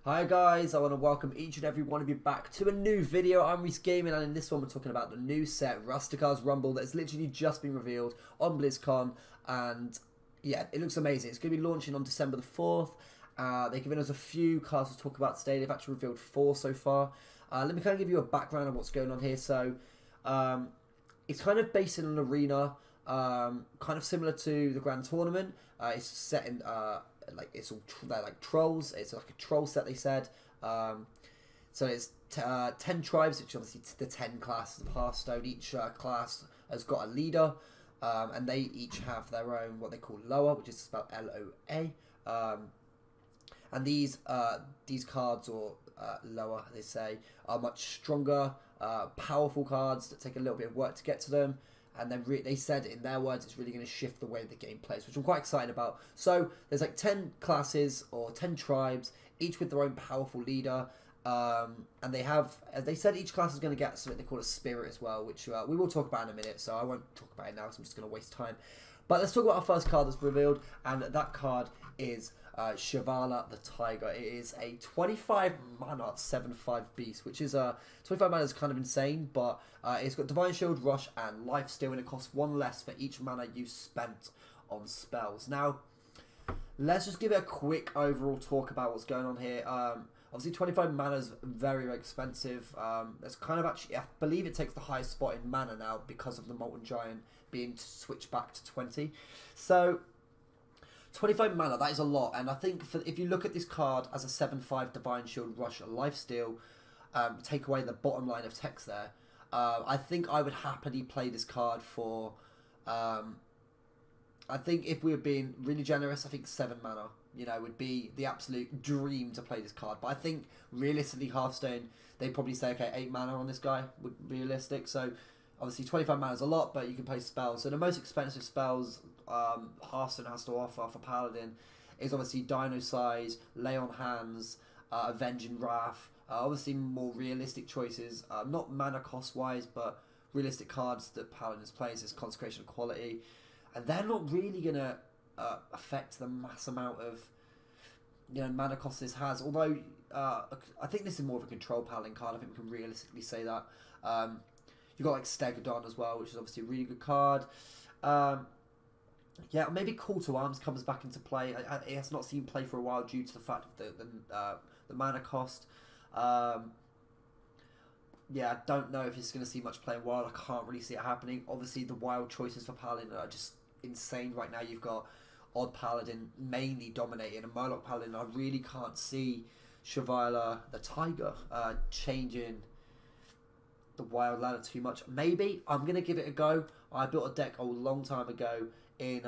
Hi guys, I want to welcome each and every one of you back to a new video. I'm Reese Gaming, and in this one we're talking about the new set, RASTAKHAN'S Rumble, that's literally just been revealed on BlizzCon, and yeah, it looks amazing. It's going to be launching on December the 4th. They've given us a few cards to talk about today. They've actually revealed 4 so far. Let me kind of give you a background of what's going on here. So, it's kind of based in an arena, kind of similar to the Grand Tournament. It's set in they're like trolls. It's like a troll set, they said. So it's 10 tribes, which obviously the 10 classes of Hearthstone. Each class has got a leader, and they each have their own what they call Loa, which is spelled L-O-A. And these cards, or Loa, they say, are much stronger, powerful cards that take a little bit of work to get to them. And they said, in their words, it's really going to shift the way the game plays, which I'm quite excited about. So there's like 10 classes or 10 tribes, each with their own powerful leader. And they have, as they said, each class is going to get something they call a spirit as well, which we will talk about in a minute. So I won't talk about it now, because I'm just going to waste time. But let's talk about our first card that's revealed, and that card is Shivala the Tiger. It is a 25 mana 7/5 beast, which is 25 mana is kind of insane, but it's got Divine Shield, Rush, and Lifesteal, and it costs 1 less for each mana you've spent on spells. Now, let's just give it a quick overall talk about what's going on here. Obviously, 25 mana is very, very expensive. It's kind of actually, I believe it takes the highest spot in mana now because of the Molten Giant being switched back to 20. So 25 mana, that is a lot, and I think if you look at this card as a 7/5 Divine Shield, Rush, and Lifesteal, take away the bottom line of text there, I think I would happily play this card for, I think if we were being really generous, I think 7 mana, would be the absolute dream to play this card. But I think realistically, Hearthstone, they'd probably say, okay, 8 mana on this guy would be realistic. So obviously 25 mana is a lot, but you can play spells. So the most expensive spells Hearthstone has to offer for Paladin is obviously Dino Size, Lay on Hands, Avenging Wrath. Obviously more realistic choices, not mana cost wise, but realistic cards that Paladin plays is Consecration Quality. And they're not really going to affect the mass amount of mana cost this has. Although I think this is more of a control Paladin card. I think we can realistically say that. You've got like Stegodon as well, which is obviously a really good card. Yeah, maybe Call to Arms comes back into play. It has not seen play for a while due to the fact of the mana cost. Yeah, I don't know if it's going to see much play in Wild. I can't really see it happening. Obviously, the Wild choices for Paladin are just insane right now. You've got Odd Paladin mainly dominating, and Murloc Paladin. I really can't see Shivala the Tiger changing the Wild ladder too much. Maybe I'm going to give it a go. I built a deck a long time ago in,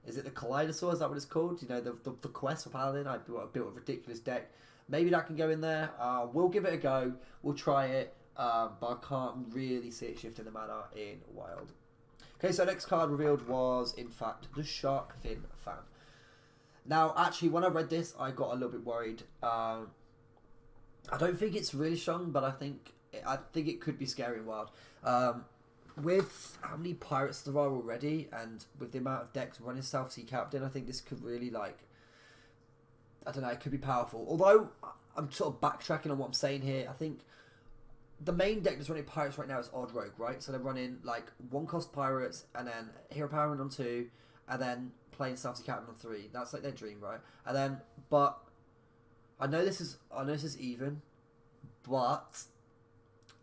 is it the Kaleidosaur? Is that what it's called? The quest for Paladin. I built a ridiculous deck. Maybe that can go in there. We'll give it a go. We'll try it. But I can't really see it shifting the mana in Wild. Okay, so next card revealed was, in fact, the Shark Fin Fan. Now, actually, when I read this, I got a little bit worried. I don't think it's really strong, but I think it could be scary in Wild. With how many pirates there are already, and with the amount of decks running South Sea Captain, I think this could really, I don't know, it could be powerful. Although, I'm sort of backtracking on what I'm saying here. I think the main deck that's running pirates right now is Odd Rogue, right? So they're running, 1-cost pirates, and then Hero Power on 2, and then playing South Sea Captain on 3. That's their dream, right? And then, but I know this is even, but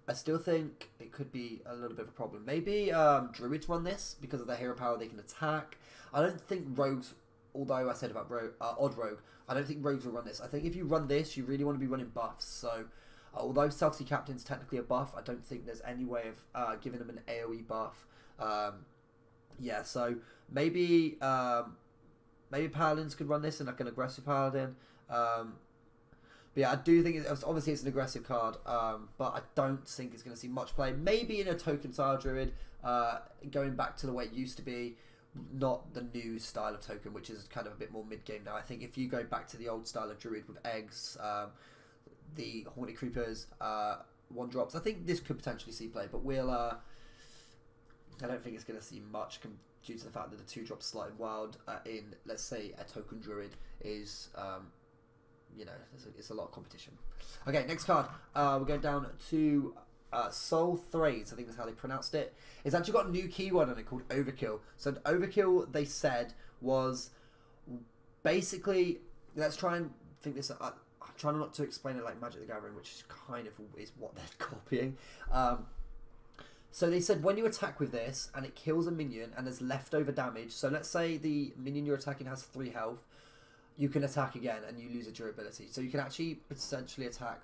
I still think it could be a little bit of a problem. Maybe Druids run this because of their hero power. They can attack. I don't think Rogues, although I said about Odd Rogue, I don't think Rogues will run this. I think if you run this, you really want to be running buffs. So although South Sea Captain's technically a buff, I don't think there's any way of giving them an AoE buff. Yeah, so maybe Paladins could run this in an aggressive Paladin. But yeah, I do think obviously it's an aggressive card, but I don't think it's going to see much play. Maybe in a token style Druid, going back to the way it used to be, not the new style of token, which is kind of a bit more mid-game now. I think if you go back to the old style of Druid with eggs, the Horny Creepers, 1-drops, I think this could potentially see play, but I don't think it's going to see much due to the fact that the 2-drop slot in Wild in, let's say, a token Druid is you know, it's a lot of competition. Okay, next card. We're going down to Soul Thrace, I think that's how they pronounced it. It's actually got a new keyword on it called Overkill. So Overkill, they said, was basically, let's try and think this. I'm trying not to explain it like Magic the Gathering, which is kind of is what they're copying. So they said when you attack with this and it kills a minion and there's leftover damage, so let's say the minion you're attacking has 3 health, you can attack again and you lose a durability. So you can actually potentially attack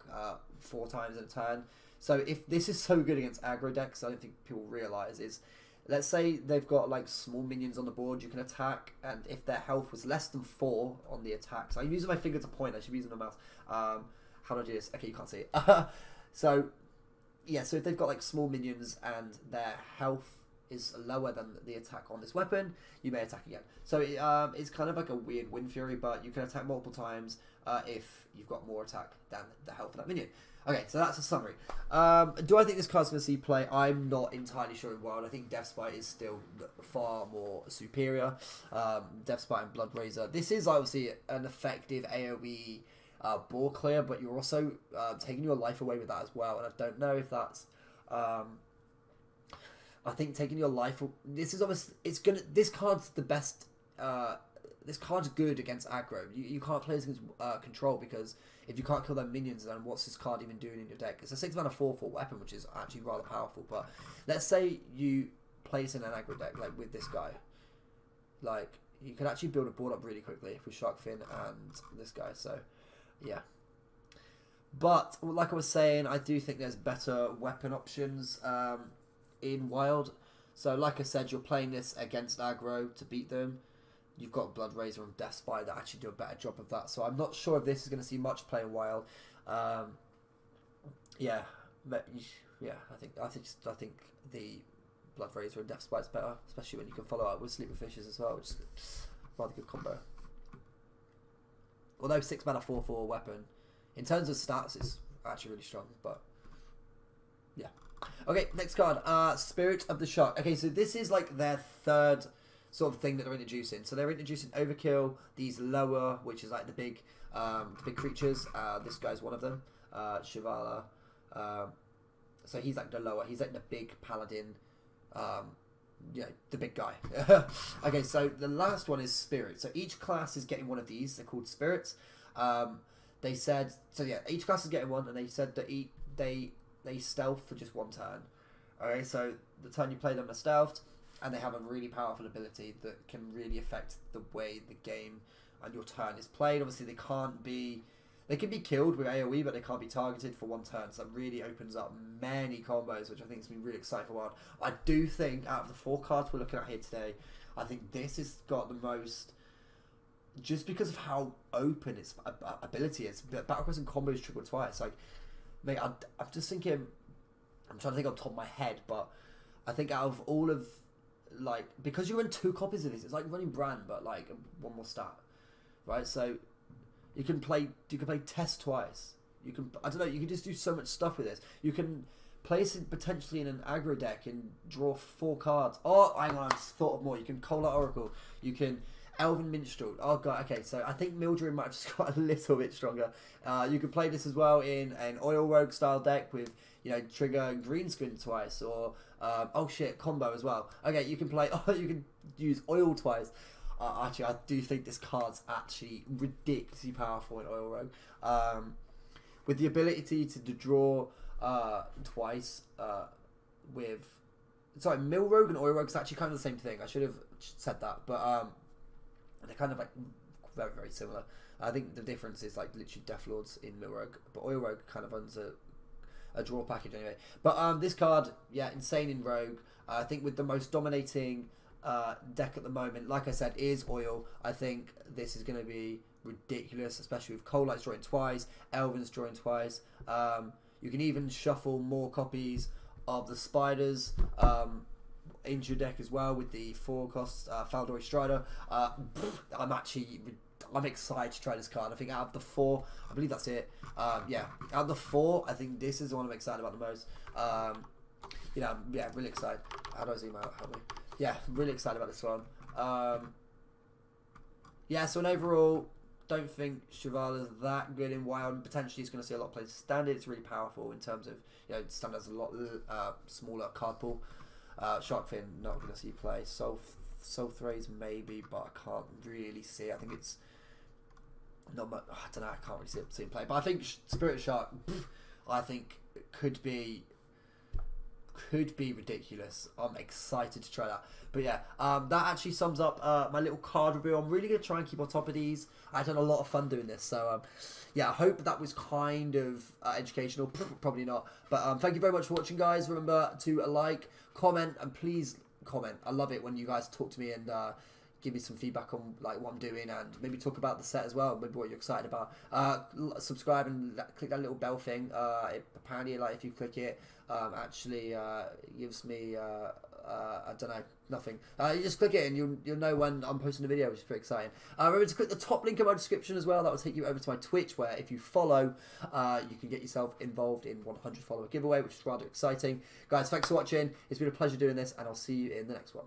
4 times in a turn. So if this is so good against aggro decks, I don't think people realise, is let's say they've got like small minions on the board, you can attack, and if their health was less than 4 on the attack, so I'm using my finger to point, I should be using my mouse. How do I do this? Okay, you can't see it. So yeah, so if they've got like small minions and their health is lower than the attack on this weapon, you may attack again. So it's kind of like a weird Wind Fury, but you can attack multiple times if you've got more attack than the health of that minion. Okay, so that's a summary. Do I think this card's going to see play? I'm not entirely sure in Wild. I think Death Spite is still far more superior. Death Spite and Blood Razor. This is obviously an effective AoE ball clear, but you're also taking your life away with that as well. And I don't know if that's... I think taking your life... This is obviously... This card's the best... this card's good against aggro. You can't play this against control, because if you can't kill their minions, then what's this card even doing in your deck? It's a 6 mana 4/4 weapon, which is actually rather powerful. But let's say you play this in an aggro deck, like with this guy. Like, you can actually build a board up really quickly with Shark Fin and this guy. So, yeah. But, like I was saying, I do think there's better weapon options in Wild. So, like I said, you're playing this against aggro to beat them. You've got Blood Razor and Death Spire that actually do a better job of that. So I'm not sure if this is going to see much play in Wild. Yeah, but yeah, I think the Blood Razor and Death Spire is better, especially when you can follow up with Sleep with Fishes as well, which is a rather good combo. Although 6 mana 4/4 weapon, in terms of stats, it's actually really strong. But yeah, okay, next card, Spirit of the Shark. Okay, so this is like their third sort of thing that they're introducing. So they're introducing Overkill, these lower, which is like the big creatures. This guy's one of them, Shivala. So he's like the lower. He's like the big paladin. Yeah, the big guy. Okay, so the last one is Spirit. So each class is getting one of these. They're called Spirits. They said, so yeah, each class is getting one, and they said that they stealth for just 1 turn. Okay, so the turn you play them, are stealthed. And they have a really powerful ability that can really affect the way the game and your turn is played. Obviously, they can be killed with AoE, but they can't be targeted for 1 turn. So that really opens up many combos, which I think has been really exciting for a while. I do think out of the 4 cards we're looking at here today, I think this has got the most, just because of how open its ability is. Battlecross and combos trigger twice. Like, mate, I'm just thinking, I'm trying to think off the top of my head, but I think out of all of, like, because you run 2 copies of this, it's like running Brand, but like 1 more stat, right? So you can play Test twice. You can, I don't know, you can just do so much stuff with this. You can place it potentially in an aggro deck and draw 4 cards. Oh, hang on, I just thought of more. You can Cola Oracle. You can Elven Minstrel. Oh god, okay. So I think Mildred might have just got a little bit stronger. You can play this as well in an Oil Rogue style deck with, you know, trigger green screen twice, or oh shit, combo as well. Okay, you can play. Oh, you can use oil twice. Actually, I do think this card's actually ridiculously powerful in Oil Rogue. With the ability to draw twice with, sorry, Mill Rogue and Oil Rogue is actually kind of the same thing. I should have said that, but they're kind of like very, very similar. I think the difference is like literally Death Lords in Mill Rogue, but Oil Rogue kind of runs a draw package anyway. But this card, yeah, insane in Rogue. I think with the most dominating deck at the moment, like I said, is Oil. I think this is going to be ridiculous, especially with Cold Light's drawing twice, Elven's drawing twice. You can even shuffle more copies of the Spiders into your deck as well with the 4 cost Faldori Strider. I'm excited to try this card. I think out of the 4, I believe that's it. Yeah, out of the 4, I think this is the one I'm excited about the most. You know, yeah, really excited. How do I zoom out? Help me. Yeah, really excited about this one. Yeah, so in overall, don't think Shivala's that good in wild, and potentially he's going to see a lot of players standard. It's really powerful in terms of, you know, standard has a lot smaller card pool. Sharkfin, not going to see play. Soul Thrays maybe, but I can't really see. I think it's not much. I don't know. I can't really see him play. But I think Spirit Shark, I think could be ridiculous. I'm excited to try that. But yeah, that actually sums up my little card review. I'm really going to try and keep on top of these. I've had a lot of fun doing this. So yeah, I hope that was kind of educational. Probably not. But thank you very much for watching, guys. Remember to like, comment, and please comment. I love it when you guys talk to me and give me some feedback on like what I'm doing, and maybe talk about the set as well, maybe what you're excited about. Subscribe and click that little bell thing. Apparently, like, if you click it, actually gives me I don't know, nothing. You just click it and you'll know when I'm posting a video, which is pretty exciting. Remember to click the top link in my description as well. That will take you over to my Twitch, where if you follow, you can get yourself involved in 100 follower giveaway, which is rather exciting. Guys, thanks for watching. It's been a pleasure doing this, and I'll see you in the next one.